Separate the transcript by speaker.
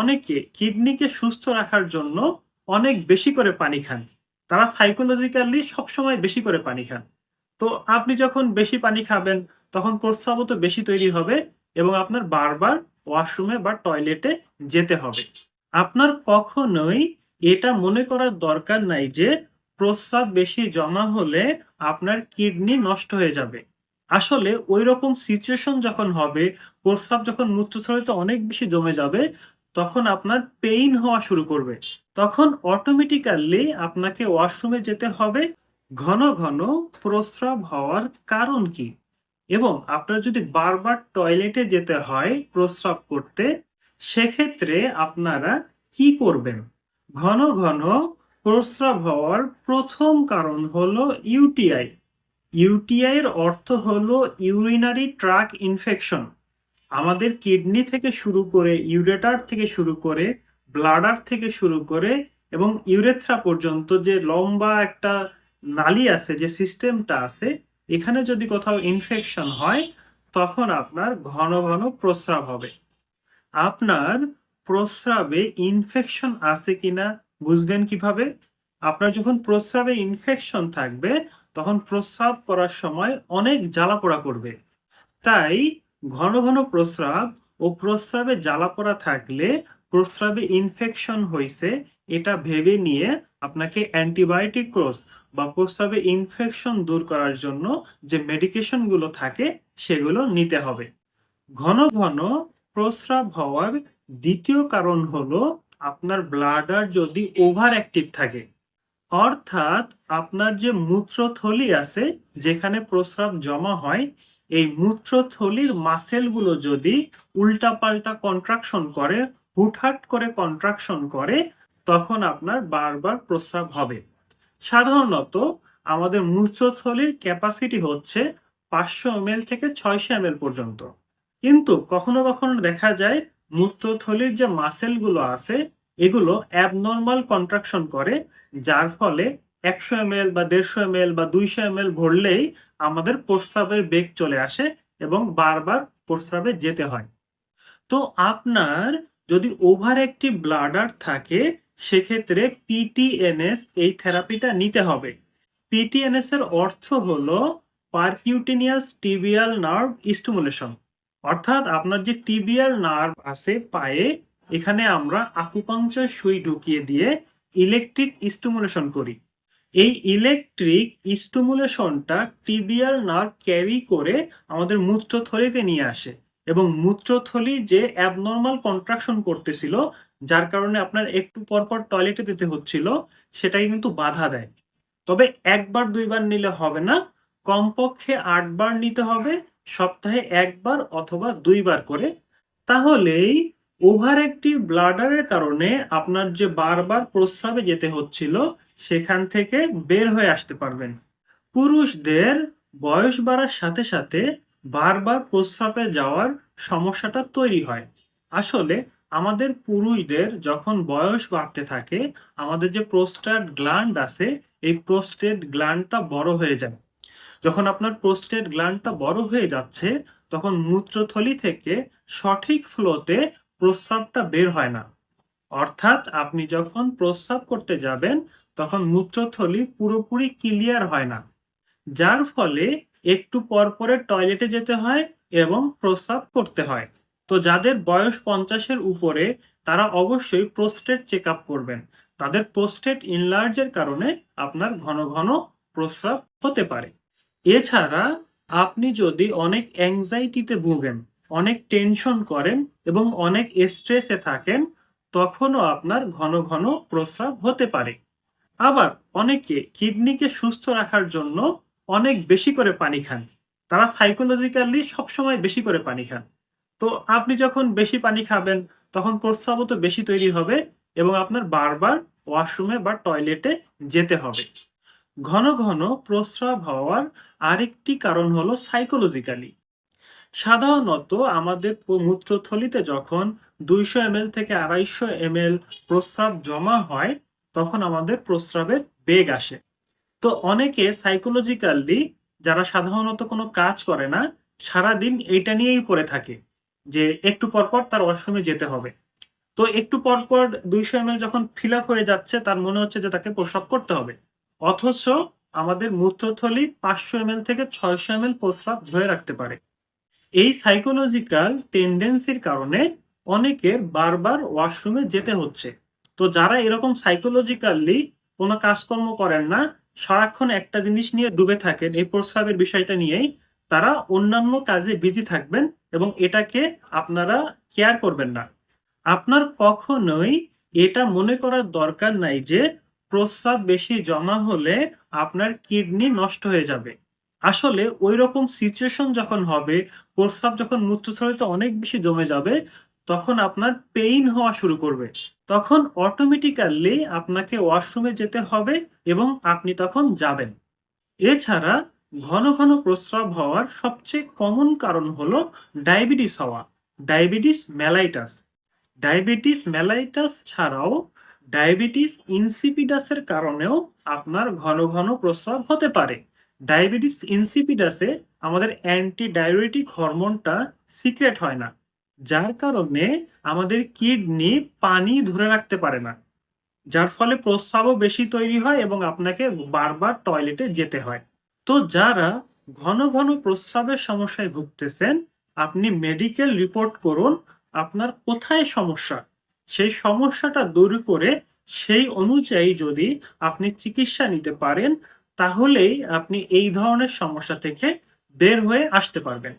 Speaker 1: অনেকে কিডনিকে সুস্থ রাখার জন্য অনেক বেশি করে পানি খান। তারা সাইকোলজিক্যালি সবসময় বেশি করে পানি খান। তো আপনি যখন বেশি পানি খাবেন তখন প্রস্রাবও তো বেশি তৈরি হবে এবং আপনার বারবার ওয়াশরুমে বা টয়লেটে যেতে হবে। আপনার কখনোই এটা মনে করার দরকার নাই যে প্রস্রাব বেশি জমা হলে আপনার কিডনি নষ্ট হয়ে যাবে। আসলে ঐরকম সিচুয়েশন যখন হবে, প্রস্রাব যখন মূত্রথলিতে অনেক বেশি জমে যাবে, তখন আপনার পেইন হওয়া শুরু করবে। তখন অটোমেটিক্যালি আপনাকে ওয়াশরুমে যেতে হবে। ঘন ঘন প্রস্রাব হওয়ার কারণ কি? এবং আপনার যদি বারবার টয়লেটে যেতে হয় প্রস্রাব করতে, সেক্ষেত্রে আপনারা কি করবেন? ঘন ঘন প্রস্রাব হওয়ার প্রথম কারণ হলো ইউটিআই। ইউটিআই এর অর্থ হলো ইউরিনারি ট্র্যাক ইনফেকশন। আমাদের কিডনি থেকে শুরু করে, ইউরেটার থেকে শুরু করে, ব্লাডার থেকে শুরু করে এবং ইউরেথ্রা পর্যন্ত যে লম্বা একটা নালী আছে, যে সিস্টেমটা আছে, এখানে যদি কোথাও ইনফেকশন হয় তখন আপনার ঘন ঘন প্রস্রাব হবে। আপনার প্রস্রাবে ইনফেকশন আছে কিনা বুঝবেন কিভাবে? আপনার যখন প্রস্রাবে ইনফেকশন থাকবে তখন প্রস্রাব করার সময় অনেক জ্বালাপোড়া করবে। তাই ঘন ঘন প্রস্রাব ও প্রস্রাবে জ্বালাপোড়া থাকলে প্রস্রাবে ইনফেকশন হয়েছে এটা ভেবে নিয়ে আপনাকে অ্যান্টিবায়োটিক কোর্স বা প্রস্রাবে ইনফেকশন দূর করার জন্য যে মেডিকেশনগুলো থাকে সেগুলো নিতে হবে। ঘন ঘন প্রস্রাব হওয়ার দ্বিতীয় কারণ হলো আপনার ব্লাডার যদি ওভার অ্যাক্টিভ থাকে, অর্থাৎ আপনার যে মূত্রথলি আছে যেখানে প্রস্রাব জমা হয়, এই মূত্রথলির মাসেলগুলো যদি উল্টাপাল্টা কন্ট্রাকশন করে, হুটহাট করে কন্ট্রাকশন করে, তখন আপনার বারবার প্রস্রাব হবে। সাধারণত আমাদের মূত্রথলির ক্যাপাসিটি হচ্ছে 500 ml থেকে 600 ml পর্যন্ত। কিন্তু কখনো কখনো দেখা যায় মূত্রথলির যে মাসেলগুলো আছে এগুলো অ্যাবনর্মাল কন্ট্রাকশন করে, যার ফলে 100 ml বা 150 ml বা 200 ml ভরলেই আমাদের প্রস্রাবের বেগ চলে আসে এবং বারবার প্রস্রাবে যেতে হয়। তো আপনার যদি ওভার অ্যাক্টিভ ব্লাডার থাকে সেক্ষেত্রে পিটিএনএস এই থেরাপিটা নিতে হবে। পিটিএনএস এর অর্থ হলো পারকিউটেনিয়াস টিবিয়াল নার্ভ স্টিমুলেশন। অর্থাৎ আপনার যে টিবিয়াল নার্ভ আছে পায়ে, এখানে আমরা আকুপাংচার সুই ঢুকিয়ে দিয়ে ইলেকট্রিক স্টিমুলেশন করি। এই ইলেকট্রিক স্টিমুলেশনটা টিবিয়াল নার্ভ ক্যারি করে আমাদের মূত্রথলিতে নিয়ে আসে এবং মূত্রথলি যে অ্যাবনর্মাল কন্ট্রাকশন করতেছিল, যার কারণে আপনার একটু পর পর টয়লেটে যেতে হচ্ছিল, সেটাই কিন্তু বাধা দেয়। তবে একবার দুইবার নিলে হবে না, কমপক্ষে 8 বার নিতে হবে, সপ্তাহে একবার অথবা দুইবার করে। তাহলেই ওভার অ্যাক্টিভ ব্লাডারের কারণে আপনার যে বারবার প্রস্রাবে যেতে হচ্ছিল সেখান থেকে বের হয়ে আসতে পারবেন। পুরুষদের বয়স বাড়ার সাথে সাথে বারবার প্রস্রাবে যাওয়ার সমস্যাটা তৈরি হয়। আসলে আমাদের পুরুষদের যখন বয়স বাড়তে থাকে, আমাদের যে প্রোস্টেট গ্ল্যান্ড আছে, এই প্রোস্টেট গ্ল্যান্ডটা বড় হয়ে যায়। যখন আপনার প্রোস্টেট গ্ল্যান্ডটা বড় হয়ে যাচ্ছে তখন মূত্রথলি থেকে সঠিক ফ্লোতে প্রস্রাবটা বের হয় না। অর্থাৎ আপনি যখন প্রস্রাব করতে যাবেন তখন মূত্রথলি পুরোপুরি ক্লিয়ার হয় না, যার ফলে একটু পর পরে টয়লেটে যেতে হয় এবং প্রস্রাব করতে হয়। তো যাদের বয়স 50-এর উপরে তারা অবশ্যই প্রোস্টেট চেক আপ করবেন। তাদের প্রোস্টেট ইনলার্জের কারণে আপনার ঘন ঘন প্রস্রাব হতে পারে। এছাড়া আপনি যদি অনেক অ্যাংজাইটিতে ভোগেন, অনেক টেনশন করেন এবং অনেক স্ট্রেসে থাকেন, তখনও আপনার ঘন ঘন প্রস্রাব হতে পারে। আবার অনেকে কিডনিকে সুস্থ রাখার জন্য অনেক বেশি করে পানি খান। তারা সাইকোলজিক্যালি সবসময় বেশি করে পানি খান। তো আপনি যখন বেশি পানি খাবেন তখন প্রস্রাবও তো বেশি তৈরি হবে এবং আপনার বারবার ওয়াশরুমে বা টয়লেটে যেতে হবে। ঘন ঘন প্রস্রাব হওয়ার আরেকটি কারণ হলো সাইকোলজিক্যালি। সাধারণত আমাদের মূত্রথলিতে যখন 200 ml থেকে 250 ml প্রস্রাব জমা হয় তখন আমাদের প্রস্রাবের বেগ আসে। তো অনেকে সাইকোলজিক্যালি, যারা সাধারণত কোনো কাজ করে না, সারাদিন এইটা নিয়েই পড়ে থাকে যে একটু পর পর তার ওয়াশরুমে যেতে হবে। তো একটু পর পর 200 ml যখন ফিল আপ হয়ে যাচ্ছে তার মনে হচ্ছে যে তাকে প্রস্রাব করতে হবে, অথচ আমাদের মূত্রথলি 500 ml থেকে 600 ml প্রস্রাব ধরে রাখতে পারে। এই সাইকোলজিক্যাল টেন্ডেন্সির কারণে অনেকের বারবার ওয়াশরুমে যেতে হচ্ছে। তো যারা এরকম সাইকোলজিক্যালি কোনো কাজকর্ম করেন না, সারাক্ষণ একটা জিনিস নিয়ে ডুবে থাকেন, এই প্রস্রাবের বিষয়টা নিয়েই, তারা অন্যান্য কাজে বিজি থাকবেন এবং এটাকে আপনারা কেয়ার করবেন না। আপনার কখনোই এটা মনে করার দরকার নাই যে প্রস্রাব বেশি জমা হলে আপনার কিডনি নষ্ট হয়ে যাবে। আসলে ওই রকম সিচুয়েশন যখন হবে, প্রস্রাব যখন মূত্রথলিতে অনেক বেশি জমে যাবে, তখন আপনার পেইন হওয়া শুরু করবে। তখন অটোমেটিক্যালি আপনাকে ওয়াশরুমে যেতে হবে এবং আপনি তখন যাবেন। এছাড়া ঘন ঘন প্রস্রাব হওয়ার সবচেয়ে কমন কারণ হলো ডায়াবেটিস হওয়া, ডায়াবেটিস মেলাইটাস। ডায়াবেটিস মেলাইটাস ছাড়াও ডায়াবেটিস ইনসিপিডাসের কারণেও আপনার ঘন ঘন প্রস্রাব হতে পারে। ডায়াবেটিস ইনসিপিডাসে আমাদের অ্যান্টি ডায়ুরেটিক হরমোনটা সিক্রেট হয় না, যার কারণে আমাদের কিডনি পানি ধরে রাখতে পারে না, যার ফলে প্রস্রাবও বেশি তৈরি হয় এবং আপনাকে বারবার টয়লেটে যেতে হয়। তো যারা ঘন ঘন প্রস্রাবের সমস্যায় ভুগতেছেন, আপনি মেডিকেল রিপোর্ট করুন আপনার কোথায় সমস্যা। সেই সমস্যাটা দূর করে সেই অনুযায়ী যদি আপনি চিকিৎসা নিতে পারেন, তাহলেই আপনি এই ধরনের সমস্যা থেকে বের হয়ে আসতে পারবেন।